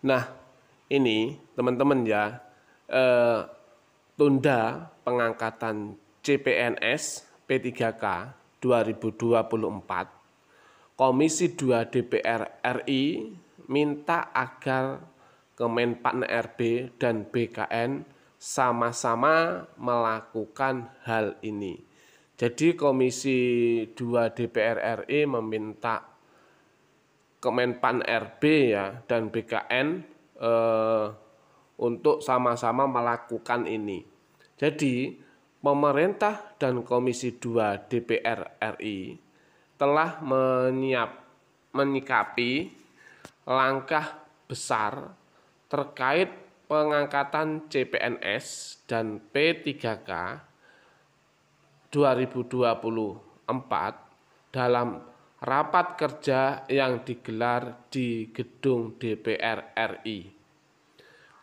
Nah, ini teman-teman ya, tunda pengangkatan CPNS P3K 2024, Komisi 2 DPR RI minta agar Kemenpan RB dan BKN sama-sama melakukan hal ini. Jadi Komisi 2 DPR RI meminta Kemenpan RB ya dan BKN untuk sama-sama melakukan ini. Jadi pemerintah dan Komisi 2 DPR RI telah menyikapi langkah besar terkait pengangkatan CPNS dan P3K 2024 dalam rapat kerja yang digelar di gedung DPR RI.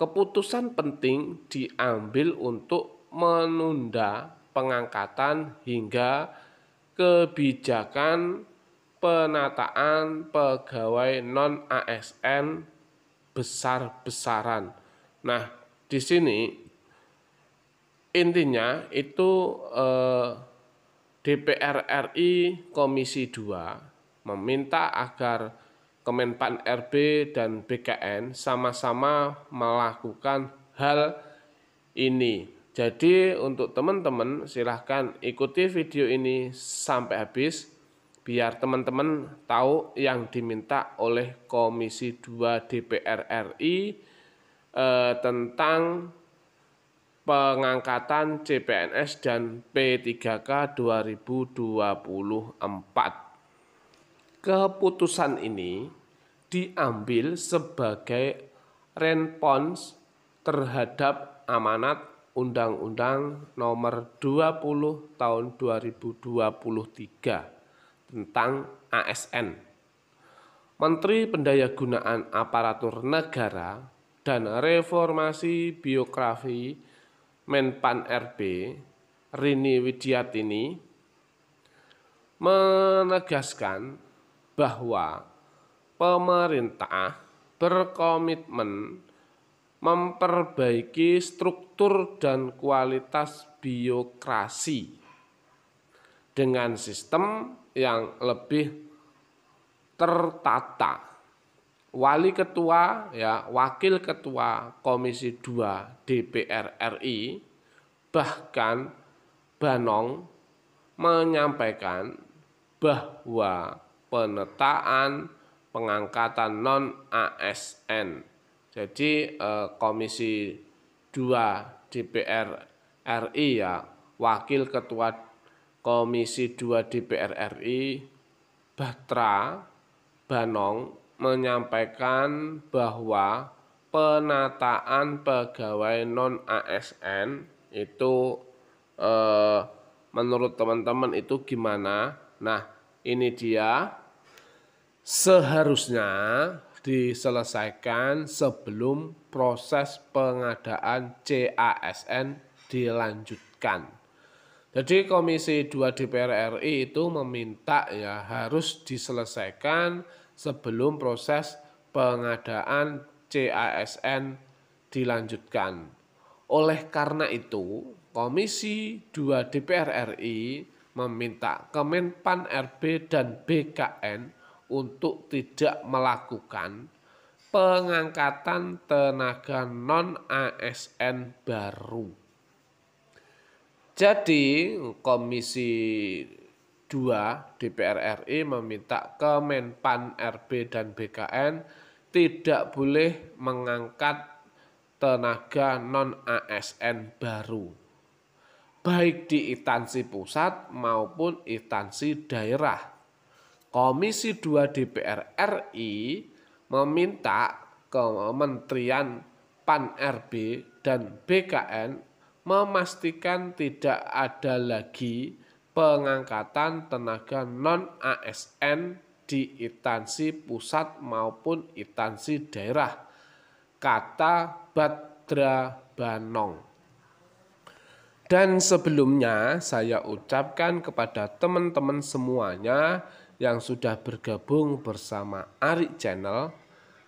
Keputusan penting diambil untuk menunda pengangkatan hingga kebijakan penataan pegawai non-ASN besar-besaran. Nah, di sini intinya itu DPR RI Komisi 2 meminta agar Kemenpan RB dan BKN sama-sama melakukan hal ini. Jadi untuk teman-teman silahkan ikuti video ini sampai habis biar teman-teman tahu yang diminta oleh Komisi 2 DPR RI tentang pengangkatan CPNS dan P3K 2024. Keputusan ini diambil sebagai respons terhadap amanat Undang-Undang Nomor 20 Tahun 2023 tentang ASN. Menteri Pendayagunaan Aparatur Negara dan Reformasi Birokrasi Menpan RB Rini Widiatini menegaskan bahwa pemerintah berkomitmen memperbaiki struktur dan kualitas birokrasi dengan sistem yang lebih tertata. Wakil Ketua Komisi 2 DPR RI bahkan Banong menyampaikan bahwa penataan pengangkatan non-ASN. Jadi Komisi 2 DPR RI ya, Wakil Ketua Komisi 2 DPR RI Batra Banong menyampaikan bahwa penataan pegawai non-ASN itu menurut teman-teman itu gimana? Nah, ini dia seharusnya diselesaikan sebelum proses pengadaan CASN dilanjutkan. Jadi Komisi 2 DPR RI itu meminta ya harus diselesaikan sebelum proses pengadaan CASN dilanjutkan. Oleh karena itu, Komisi 2 DPR RI meminta Kemenpan RB dan BKN untuk tidak melakukan pengangkatan tenaga non-ASN baru. Jadi Komisi 2 DPR RI meminta Kemenpan RB dan BKN tidak boleh mengangkat tenaga non-ASN baru, baik di instansi pusat maupun instansi daerah. Komisi 2 DPR RI meminta Kementerian Pan RB dan BKN memastikan tidak ada lagi pengangkatan tenaga non-ASN di instansi pusat maupun instansi daerah, kata Batra Banong. Dan sebelumnya saya ucapkan kepada teman-teman semuanya yang sudah bergabung bersama Ari Channel,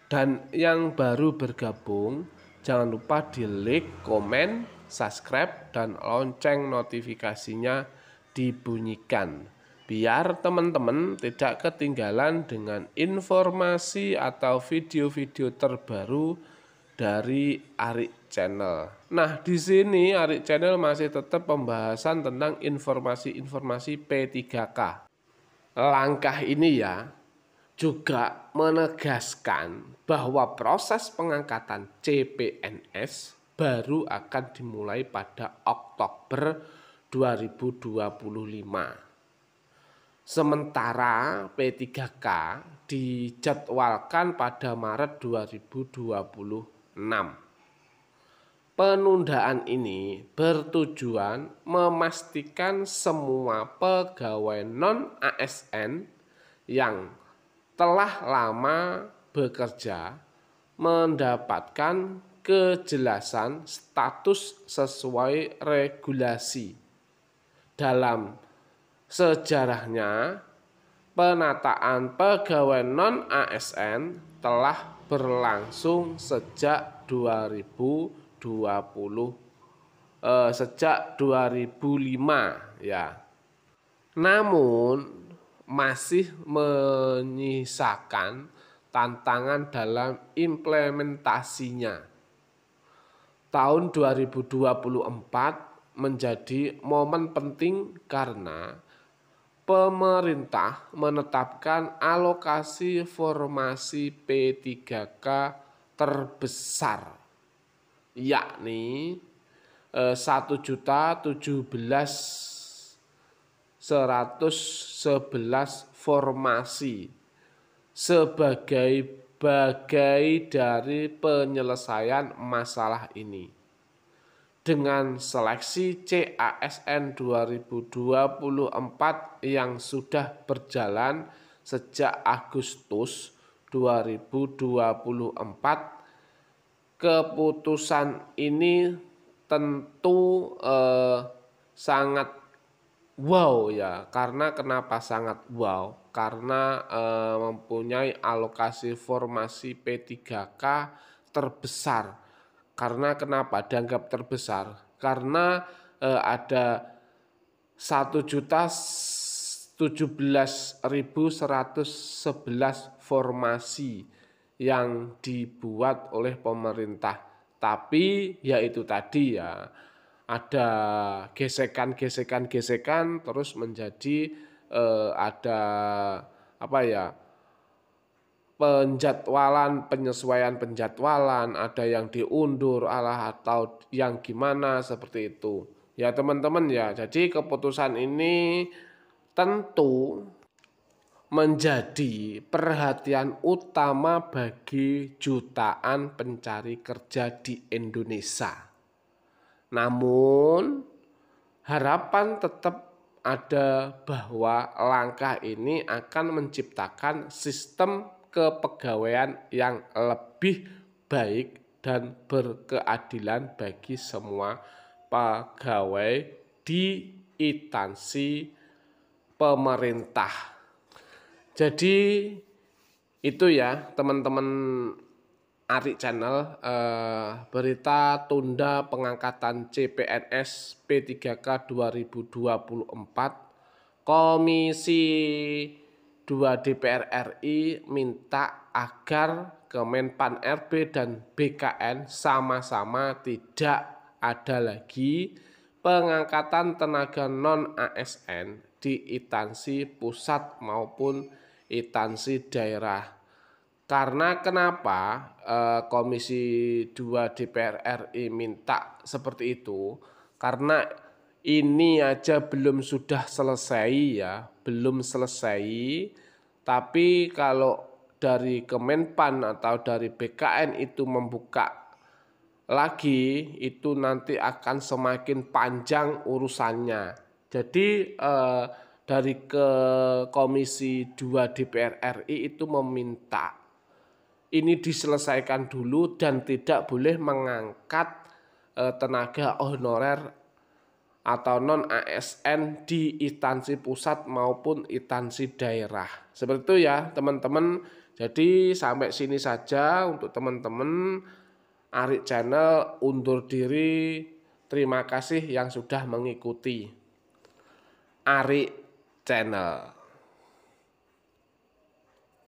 Dan yang baru bergabung, jangan lupa di like, komen, subscribe, dan lonceng notifikasinya dibunyikan. Biar teman-teman tidak ketinggalan dengan informasi atau video-video terbaru dari Arik Channel. Nah, di sini Arik Channel masih tetap pembahasan tentang informasi-informasi P3K. Langkah ini ya juga menegaskan bahwa proses pengangkatan CPNS baru akan dimulai pada Oktober 2025. Sementara P3K dijadwalkan pada Maret 2026. Penundaan ini bertujuan memastikan semua pegawai non-ASN yang telah lama bekerja mendapatkan kejelasan status sesuai regulasi. Dalam sejarahnya, penataan pegawai non-ASN telah berlangsung sejak 2005 ya. Namun masih menyisakan tantangan dalam implementasinya. Tahun 2024 menjadi momen penting karena pemerintah menetapkan alokasi formasi P3K terbesar, yakni 1.017.111 formasi sebagai bagai dari penyelesaian masalah ini. Dengan seleksi CASN 2024 yang sudah berjalan sejak Agustus 2024, keputusan ini tentu sangat wow ya. Karena kenapa sangat wow? Karena mempunyai alokasi formasi P3K terbesar. Karena kenapa dianggap terbesar? Karena ada 1.017.111 formasi yang dibuat oleh pemerintah. Tapi ya itu tadi ya, ada gesekan terus menjadi ada apa ya, penyesuaian penjadwalan, ada yang diundur atau yang gimana seperti itu. Ya teman-teman ya, jadi keputusan ini tentu menjadi perhatian utama bagi jutaan pencari kerja di Indonesia. Namun harapan tetap ada bahwa langkah ini akan menciptakan sistem kepegawaian yang lebih baik dan berkeadilan bagi semua pegawai di instansi pemerintah. Jadi itu ya teman-teman Arik Channel, berita tunda pengangkatan CPNS P3K 2024. Komisi 2 DPR RI minta agar Kemenpan RB dan BKN sama-sama tidak ada lagi pengangkatan tenaga non-ASN di instansi pusat maupun instansi daerah. Karena kenapa Komisi 2 DPR RI minta seperti itu? Karena ini aja belum sudah selesai ya, belum selesai. Tapi kalau dari Kemenpan atau dari BKN itu membuka lagi, itu nanti akan semakin panjang urusannya. Jadi dari Komisi 2 DPR RI itu meminta ini diselesaikan dulu dan tidak boleh mengangkat tenaga honorer atau non ASN di instansi pusat maupun instansi daerah. Seperti itu ya teman-teman. Jadi sampai sini saja untuk teman-teman. Arik Channel undur diri. Terima kasih yang sudah mengikuti Arik Channel.